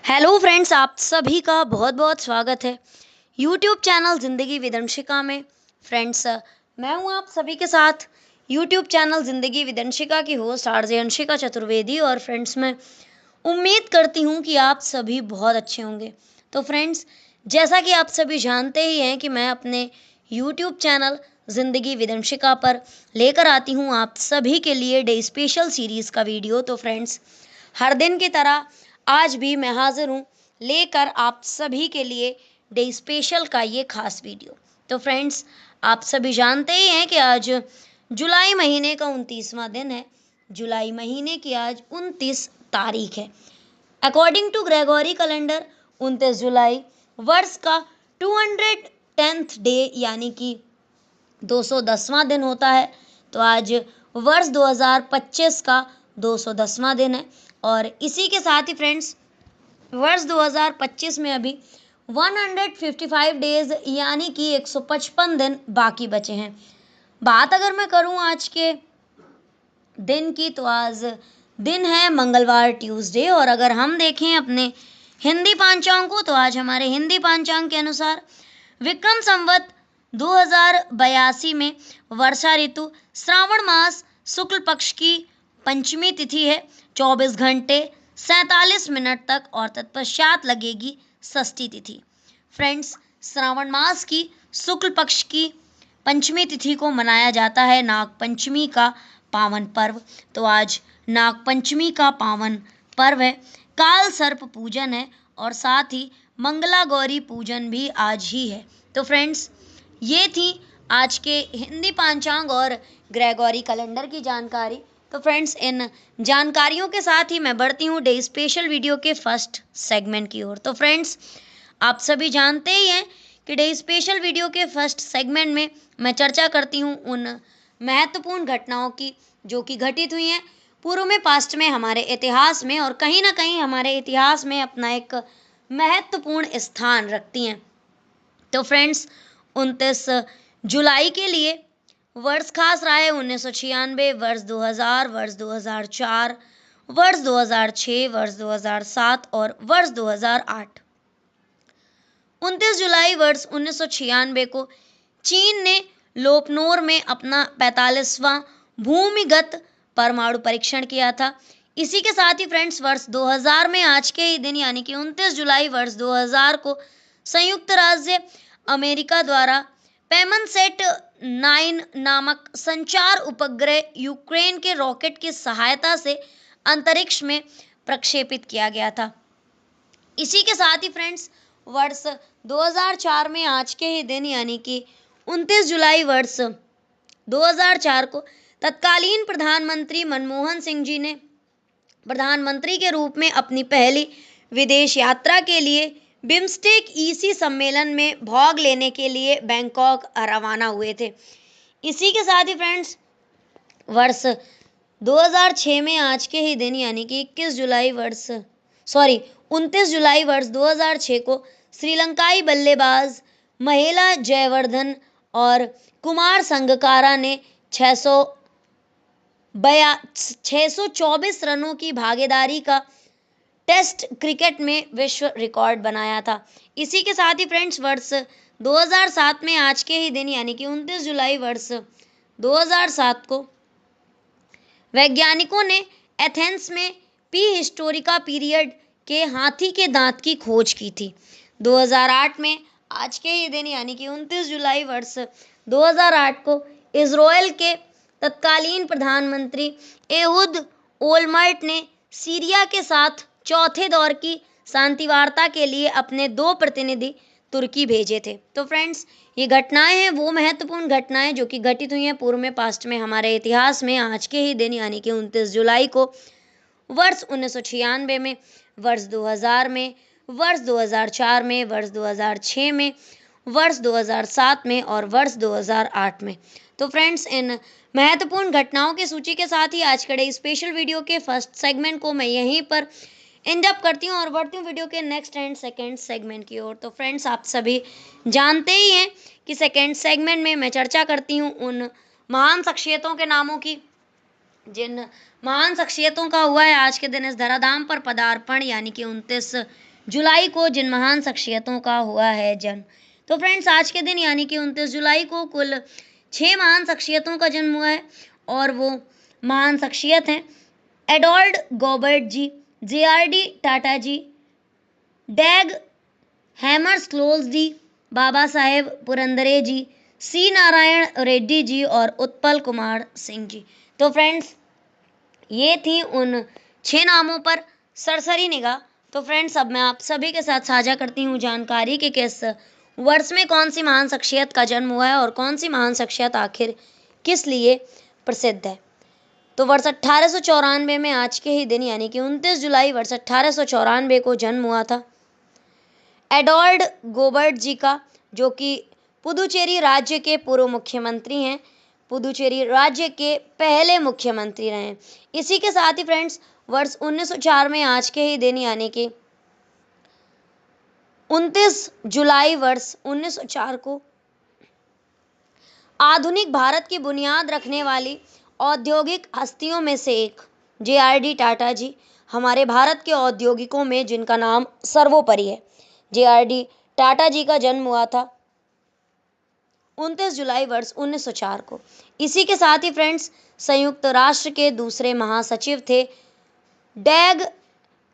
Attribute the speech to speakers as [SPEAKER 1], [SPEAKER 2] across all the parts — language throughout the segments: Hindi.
[SPEAKER 1] हेलो फ्रेंड्स, आप सभी का बहुत बहुत स्वागत है यूट्यूब चैनल ज़िंदगी विदंशिका में। फ्रेंड्स, मैं हूं आप सभी के साथ यूट्यूब चैनल ज़िंदगी विदंशिका की होस्ट आरजे अंशिका चतुर्वेदी। और फ्रेंड्स, मैं उम्मीद करती हूं कि आप सभी बहुत अच्छे होंगे। तो फ्रेंड्स, जैसा कि आप सभी जानते ही हैं कि मैं अपने यूट्यूब चैनल ज़िंदगी विदंशिका पर लेकर आती हूं आप सभी के लिए डे स्पेशल सीरीज़ का वीडियो। तो फ्रेंड्स, हर दिन की तरह आज भी मैं हाजिर हूँ लेकर आप सभी के लिए डे स्पेशल का ये खास वीडियो। तो फ्रेंड्स, आप सभी जानते ही हैं कि आज जुलाई महीने का 29वां दिन है। जुलाई महीने की आज 29 तारीख है। अकॉर्डिंग टू ग्रेगोरी कैलेंडर 29 जुलाई वर्ष का 210th डे यानी कि 210वां दिन होता है। तो आज वर्ष 2025 का 210वां दिन है। और इसी के साथ ही फ्रेंड्स, वर्ष 2025 में अभी 155 डेज यानी कि 155 दिन बाकी बचे हैं। बात अगर मैं करूं आज के दिन की, तो आज दिन है मंगलवार, ट्यूसडे। और अगर हम देखें अपने हिंदी पांचांग को, तो आज हमारे हिंदी पांचांग के अनुसार विक्रम संवत 2082 में वर्षा ऋतु श्रावण मास शुक्ल पक्ष की पंचमी तिथि है। 24 घंटे 47 मिनट तक और तत्पश्चात लगेगी षष्ठी तिथि। फ्रेंड्स, श्रावण मास की शुक्ल पक्ष की पंचमी तिथि को मनाया जाता है नाग पंचमी का पावन पर्व। तो आज नाग पंचमी का पावन पर्व है। काल सर्प पूजन है और साथ ही मंगला गौरी पूजन भी आज ही है। तो फ्रेंड्स, ये थी आज के हिंदी पांचांग और ग्रेगोरी कैलेंडर की जानकारी। तो फ्रेंड्स, इन जानकारियों के साथ ही मैं बढ़ती हूँ डे स्पेशल वीडियो के फर्स्ट सेगमेंट की ओर। तो फ्रेंड्स, आप सभी जानते ही हैं कि डे स्पेशल वीडियो के फर्स्ट सेगमेंट में मैं चर्चा करती हूँ उन महत्वपूर्ण घटनाओं की जो कि घटित हुई हैं पूर्व में, पास्ट में, हमारे इतिहास में, और कहीं ना कहीं हमारे इतिहास में अपना एक महत्वपूर्ण स्थान रखती हैं। तो फ्रेंड्स, 29 जुलाई के लिए वर्ष खास रहा है 1996, वर्ष 2000, वर्ष 2004, वर्ष 2006, वर्ष 2007 और वर्ष 2008। 29 जुलाई वर्ष 1996 को चीन ने लोपनोर में अपना 45वां भूमिगत परमाणु परीक्षण किया था। इसी के साथ ही फ्रेंड्स, वर्ष 2000 में आज के ही दिन यानी कि 29 जुलाई वर्ष 2000 को संयुक्त राज्य अमेरिका द्वारा पैमनसेट 9 नामक संचार उपग्रह यूक्रेन के रॉकेट की सहायता से अंतरिक्ष में प्रक्षेपित किया गया था। इसी के साथ ही फ्रेंड्स, वर्ष 2004 में आज के ही दिन यानी कि 29 जुलाई वर्ष 2004 को तत्कालीन प्रधानमंत्री मनमोहन सिंह जी ने प्रधानमंत्री के रूप में अपनी पहली विदेश यात्रा के लिए बिम्स्टेक ईसी सम्मेलन में भाग लेने के लिए बैंकॉक रवाना हुए थे। इसी के साथ ही फ्रेंड्स, वर्ष 2006 में आज के ही दिन यानी कि 29 जुलाई वर्ष 2006 को श्रीलंकाई बल्लेबाज महिला जयवर्धन और कुमार संगकारा ने 624 रनों की भागीदारी का टेस्ट क्रिकेट में विश्व रिकॉर्ड बनाया था। इसी के साथ ही फ्रेंड्स, वर्ष 2007 में आज के ही दिन यानी कि 29 जुलाई वर्ष 2007 को वैज्ञानिकों ने एथेंस में पी हिस्टोरिका पीरियड के हाथी के दांत की खोज की थी। 2008 में आज के ही दिन यानी कि 29 जुलाई वर्ष 2008 को इजराइल के तत्कालीन प्रधानमंत्री एहुद ओलमर्ट ने सीरिया के साथ चौथे दौर की शांति वार्ता के लिए अपने 2 प्रतिनिधि तुर्की भेजे थे। तो फ्रेंड्स, ये घटनाएं हैं वो महत्वपूर्ण घटनाएं जो कि घटित हुई हैं पूर्व में, पास्ट में, हमारे इतिहास में आज के ही दिन यानी कि 29 जुलाई को वर्ष 1996 में, वर्ष 2000 में, वर्ष 2004 में, वर्ष 2006 में, वर्ष 2007 में और वर्ष 2008 में। तो फ्रेंड्स, इन महत्वपूर्ण घटनाओं की सूची के साथ ही आज के स्पेशल वीडियो के फर्स्ट सेगमेंट को मैं यहीं पर एंड अप करती हूँ और बढ़ती हूँ वीडियो के नेक्स्ट एंड सेकंड सेगमेंट की ओर। तो फ्रेंड्स, आप सभी जानते ही हैं कि सेकंड सेगमेंट में मैं चर्चा करती हूँ उन महान शख्सियतों के नामों की जिन महान शख्सियतों का हुआ है आज के दिन इस धराधाम पर पदार्पण यानी कि 29 जुलाई को जिन महान शख्सियतों का हुआ है जन्म। तो फ्रेंड्स आज के दिन यानी कि 29 जुलाई को कुल 6 महान शख्सियतों का जन्म हुआ है और वो महान शख्सियत हैं एडोल्ड गॉबर्ट जी, जे.आर.डी. टाटा जी, डैग हैमर्सक्लोज जी, बाबा साहेब पुरंदरे जी, सी नारायण रेड्डी जी और उत्पल कुमार सिंह जी। तो फ्रेंड्स ये थी उन 6 नामों पर सरसरी निगाह। तो फ्रेंड्स अब मैं आप सभी के साथ साझा करती हूँ जानकारी कि किस वर्ष में कौन सी महान शख्सियत का जन्म हुआ है और कौन सी महान शख्सियत आखिर किस लिए प्रसिद्ध है। तो वर्ष 1894 में आज के ही दिन यानी कि 29 जुलाई वर्ष 1894 को जन्म हुआ था एडोल्ड गॉबर्ट जी का, जो कि पुदुचेरी राज्य के पूर्व मुख्यमंत्री हैं, पुदुचेरी राज्य के पहले मुख्यमंत्री रहे हैं। इसी के साथ ही फ्रेंड्स वर्ष 1904 में आज के ही दिन यानी कि 29 जुलाई वर्ष 1904 को आधुनिक भारत की बुनियाद रखने वाली औद्योगिक हस्तियों में से एक जे.आर.डी. टाटा जी, हमारे भारत के औद्योगिकों में जिनका नाम सर्वोपरि है, जे.आर.डी. टाटा जी का जन्म हुआ था 29 जुलाई वर्ष 1904 को। इसी के साथ ही फ्रेंड्स संयुक्त राष्ट्र के दूसरे महासचिव थे डैग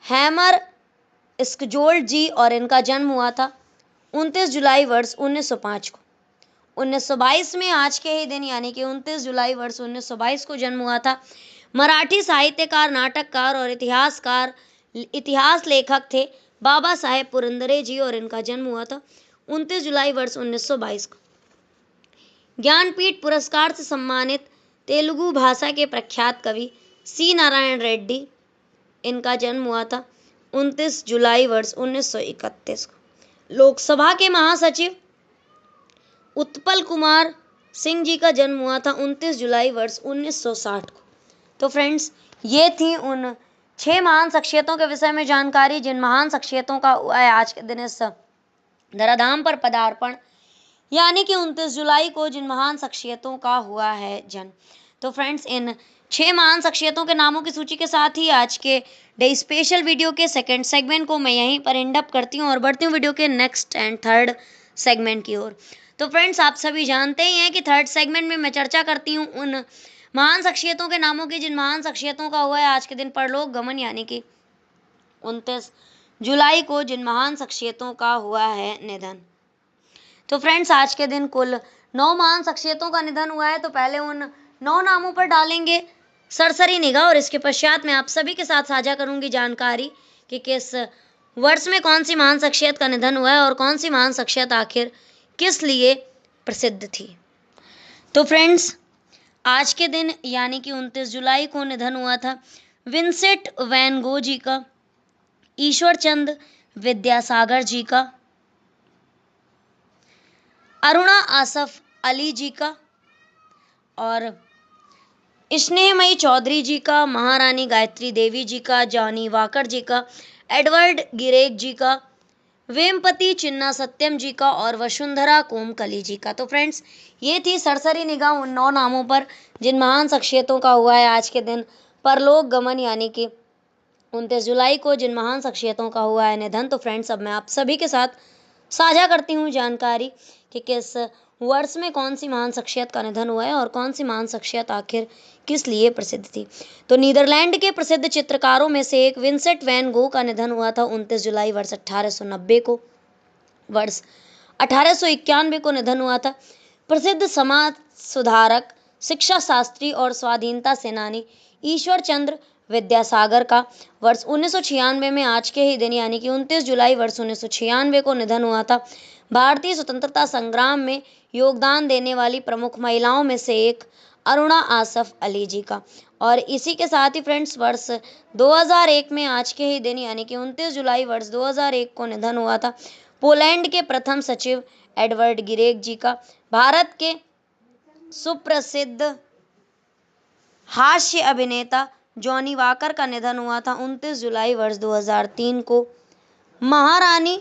[SPEAKER 1] हैमर स्कजोल्ड जी और इनका जन्म हुआ था 29 जुलाई वर्ष 1905 को। 1922 में आज के ही दिन यानी कि 29 जुलाई वर्ष 1922 को जन्म हुआ था मराठी साहित्यकार, नाटककार और इतिहास लेखक थे बाबा साहेब पुरंदरे जी और इनका जन्म हुआ था 29 जुलाई वर्ष 1922 को। ज्ञानपीठ पुरस्कार से सम्मानित तेलुगु भाषा के प्रख्यात कवि सी नारायण रेड्डी, इनका जन्म हुआ था 29 जुलाई वर्ष 1931 को। लोकसभा के महासचिव उत्पल कुमार सिंह जी का जन्म हुआ था 29 जुलाई वर्ष 1960 को। तो फ्रेंड्स ये थी उन 6 महान शख्सियतों के विषय में जानकारी जिन महान शख्सियतों का हुआ है आज के दिन इस धराधाम पर पदार्पण, यानी कि 29 जुलाई को जिन महान शख्सियतों का हुआ है जन्म। तो फ्रेंड्स इन 6 महान शख्सियतों के नामों की सूची के साथ ही आज के डे स्पेशल वीडियो के सेकंड सेगमेंट को मैं यहीं पर एंड अप करती हूँ और बढ़ती हूँ वीडियो के नेक्स्ट एंड थर्ड सेगमेंट की ओर। तो फ्रेंड्स आप सभी जानते ही हैं कि थर्ड सेगमेंट में मैं चर्चा करती हूँ उन महान शख्सियतों के नामों की जिन महान शख्सियतों का हुआ है आज के दिन परलोक गमन, यानी कि 29 जुलाई को जिन महान शख्सियतों का हुआ है निधन। तो फ्रेंड्स आज के दिन कुल 9 महान शख्सियतों का निधन हुआ है। तो पहले उन 9 नामों पर डालेंगे सरसरी निगाह और इसके पश्चात मैं आप सभी के साथ साझा करूंगी जानकारी कि किस वर्ष में कौन सी महान शख्सियत का निधन हुआ है और कौन सी महान शख्सियत आखिर किस लिए प्रसिद्ध थी। तो फ्रेंड्स आज के दिन यानी कि 29 जुलाई को निधन हुआ था विंसेंट वैन गो जी का, ईश्वर चंद विद्यासागर जी का, अरुणा आसफ अली जी का और स्नेहमयी चौधरी जी का, महारानी गायत्री देवी जी का, जॉनी वाकर जी का, एडवर्ड गिरेग जी का, वेमपति चिन्ना सत्यम जी का और वसुंधरा कोमकली जी का। तो फ्रेंड्स ये थी सरसरी निगाह उन 9 नामों पर जिन महान शख्सियतों का हुआ है आज के दिन परलोक गमन, यानी कि 29 जुलाई को जिन महान शख्सियतों का हुआ है निधन। तो फ्रेंड्स अब मैं आप सभी के साथ साझा करती हूँ जानकारी कि किस वर्ष में कौन सी महान शख्सियत का निधन हुआ है और कौन सी महान शख्सियत आखिर किस लिए प्रसिद्ध थी। तो नीदरलैंड के प्रसिद्ध चित्रकारों में से एक विंसेंट वैन गो का निधन हुआ था 29 जुलाई वर्ष 1890 को। वर्ष 1891 को निधन हुआ था प्रसिद्ध समाज सुधारक, शिक्षा शास्त्री और स्वाधीनता सेनानी ईश्वर चंद्र विद्यासागर का। वर्ष 1996 में आज के ही दिन यानी कि 29 जुलाई वर्ष 1996 को निधन हुआ था भारतीय स्वतंत्रता संग्राम में योगदान देने वाली प्रमुख महिलाओं में से एक अरुणा आसफ अली जी का। और इसी के साथ ही फ्रेंड्स वर्ष 2001 में आज के ही दिन यानी कि 29 जुलाई वर्ष 2001 को निधन हुआ था पोलैंड के प्रथम सचिव एडवर्ड गिरेग जी का। भारत के सुप्रसिद्ध हास्य अभिनेता जॉनी वाकर का निधन हुआ था 29 जुलाई वर्ष 2003 को। महारानी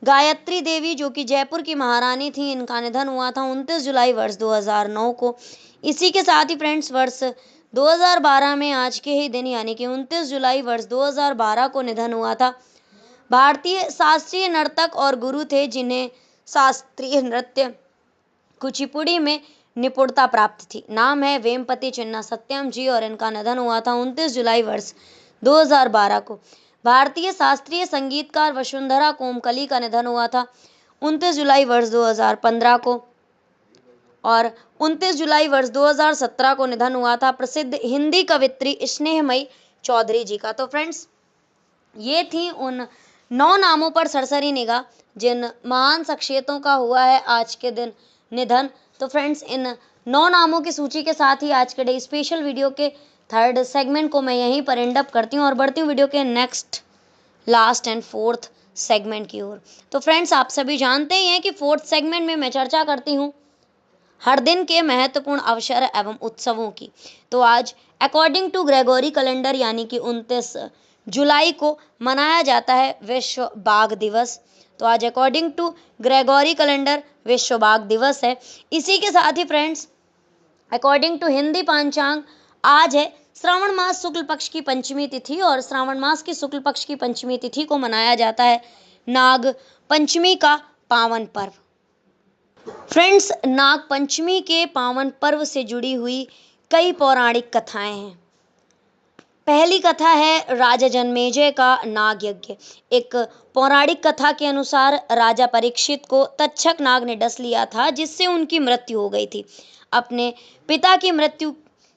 [SPEAKER 1] गायत्री देवी जो कि जयपुर की महारानी थी, इनका निधन हुआ था 29 जुलाई वर्ष 2009 को। इसी के साथ ही फ्रेंड्स वर्ष 2012 में आज के ही दिन यानी कि 29 जुलाई वर्ष 2012 को निधन हुआ था भारतीय शास्त्रीय नर्तक और गुरु थे जिन्हें शास्त्रीय नृत्य कुचिपुड़ी में निपुणता प्राप्त थी। नाम है वेम्पति चिन्ना सत्यम जी और इनका निधन हुआ था 29 जुलाई वर्ष 2012 को। भारतीय शास्त्रीय संगीतकार वसुंधरा कोमकली का निधन हुआ था 29 जुलाई वर्ष 2015 को और 29 जुलाई वर्ष 2017 को निधन हुआ था प्रसिद्ध हिंदी कवित्री स्नेहमयी चौधरी जी का। तो फ्रेंड्स, ये थी उन 9 नामों पर सरसरी निगाह जिन महान शख्सियतों का हुआ है आज के दिन निधन। तो फ्रेंड्स, इन 9 नामों की सूची के साथ ही आज के डे स्पेशल वीडियो के थर्ड सेगमेंट को मैं यहीं पर एंड अप करती हूँ और बढ़ती हूँ वीडियो के next, last and fourth segment की ओर। तो फ्रेंड्स, आप सभी जानते ही हैं कि फोर्थ सेगमेंट में मैं चर्चा करती हूँ हर दिन के महत्वपूर्ण अवसर एवं उत्सवों की। तो आज अकॉर्डिंग टू ग्रेगोरी कैलेंडर यानी कि 29 जुलाई को मनाया जाता है विश्व बाघ दिवस। तो आज अकॉर्डिंग टू ग्रेगोरी कैलेंडर विश्व बाघ दिवस है। इसी के साथ ही फ्रेंड्स, अकॉर्डिंग टू हिंदी पंचांग आज है श्रावण मास शुक्ल पक्ष की पंचमी तिथि और श्रावण मास की शुक्ल पक्ष की पंचमी तिथि को मनाया जाता है नाग पंचमी का पावन पर्व। फ्रेंड्स, नाग पंचमी के पावन पर्व से जुड़ी हुई कई पौराणिक कथाएं हैं। पहली कथा है राजा जन्मेजय का नाग यज्ञ। एक पौराणिक कथा के अनुसार राजा परीक्षित को तक्षक नाग ने डस लिया था जिससे उनकी मृत्यु हो गई थी। अपने पिता की मृत्यु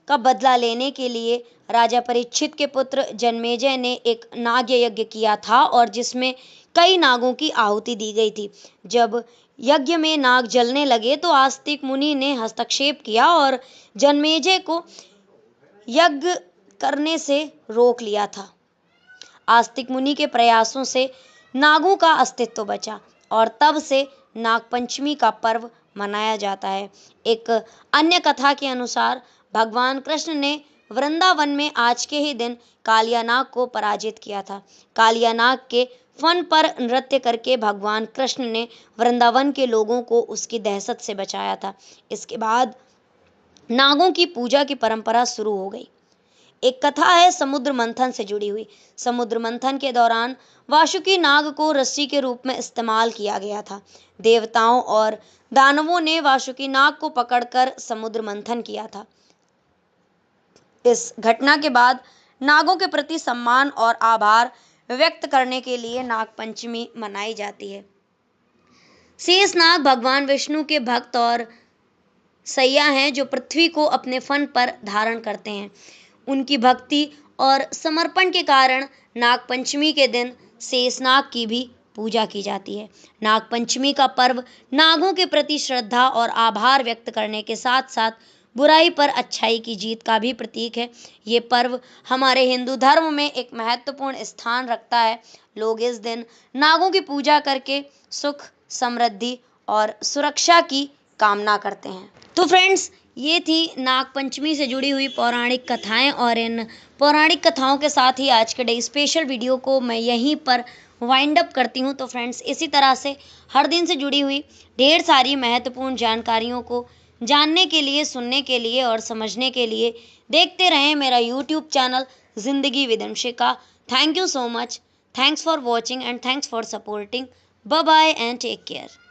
[SPEAKER 1] का बदला लेने के लिए राजा परीक्षित के पुत्र जन्मेजय ने एक नाग यज्ञ किया था और जिसमें कई नागों की आहुति दी गई थी। जब यज्ञ में नाग जलने लगे तो आस्तिक मुनि ने हस्तक्षेप किया और जन्मेजय को यज्ञ करने से रोक लिया था। आस्तिक मुनि के प्रयासों से नागों का अस्तित्व बचा और तब से नागपंचमी का पर्व मनाया जाता है। एक अन्य कथा के अनुसार भगवान कृष्ण ने वृंदावन में आज के ही दिन कालिया नाग को पराजित किया था। कालिया नाग के फन पर नृत्य करके भगवान कृष्ण ने वृंदावन के लोगों को उसकी दहशत से बचाया था। इसके बाद नागों की पूजा की परंपरा शुरू हो गई। एक कथा है समुद्र मंथन से जुड़ी हुई। समुद्र मंथन के दौरान वासुकी नाग को रस्सी के रूप में इस्तेमाल किया गया था। देवताओं और दानवों ने वासुकी नाग को पकड़कर समुद्र मंथन किया था। इस घटना के बाद नागों के प्रति सम्मान और आभार व्यक्त करने के लिए नागपंचमी मनाई जाती है। शेषनाग भगवान विष्णु के भक्त और सैया हैं जो पृथ्वी को अपने फन पर धारण करते हैं। उनकी भक्ति और समर्पण के कारण नागपंचमी के दिन शेषनाग की भी पूजा की जाती है। नागपंचमी का पर्व नागों के प्रति श्रद्धा और आभार व्यक्त करने के साथ साथ बुराई पर अच्छाई की जीत का भी प्रतीक है। ये पर्व हमारे हिंदू धर्म में एक महत्वपूर्ण स्थान रखता है। लोग इस दिन नागों की पूजा करके सुख, समृद्धि और सुरक्षा की कामना करते हैं। तो फ्रेंड्स, ये थी नागपंचमी से जुड़ी हुई पौराणिक कथाएं और इन पौराणिक कथाओं के साथ ही आज के डे स्पेशल वीडियो को मैं यहीं पर वाइंड अप करती हूँ। तो फ्रेंड्स, इसी तरह से हर दिन से जुड़ी हुई ढेर सारी महत्वपूर्ण जानकारियों को जानने के लिए, सुनने के लिए और समझने के लिए देखते रहें मेरा यूट्यूब चैनल जिंदगी विदंशिका। Thank you so much. Thanks for watching and thanks for supporting. Bye bye and take care.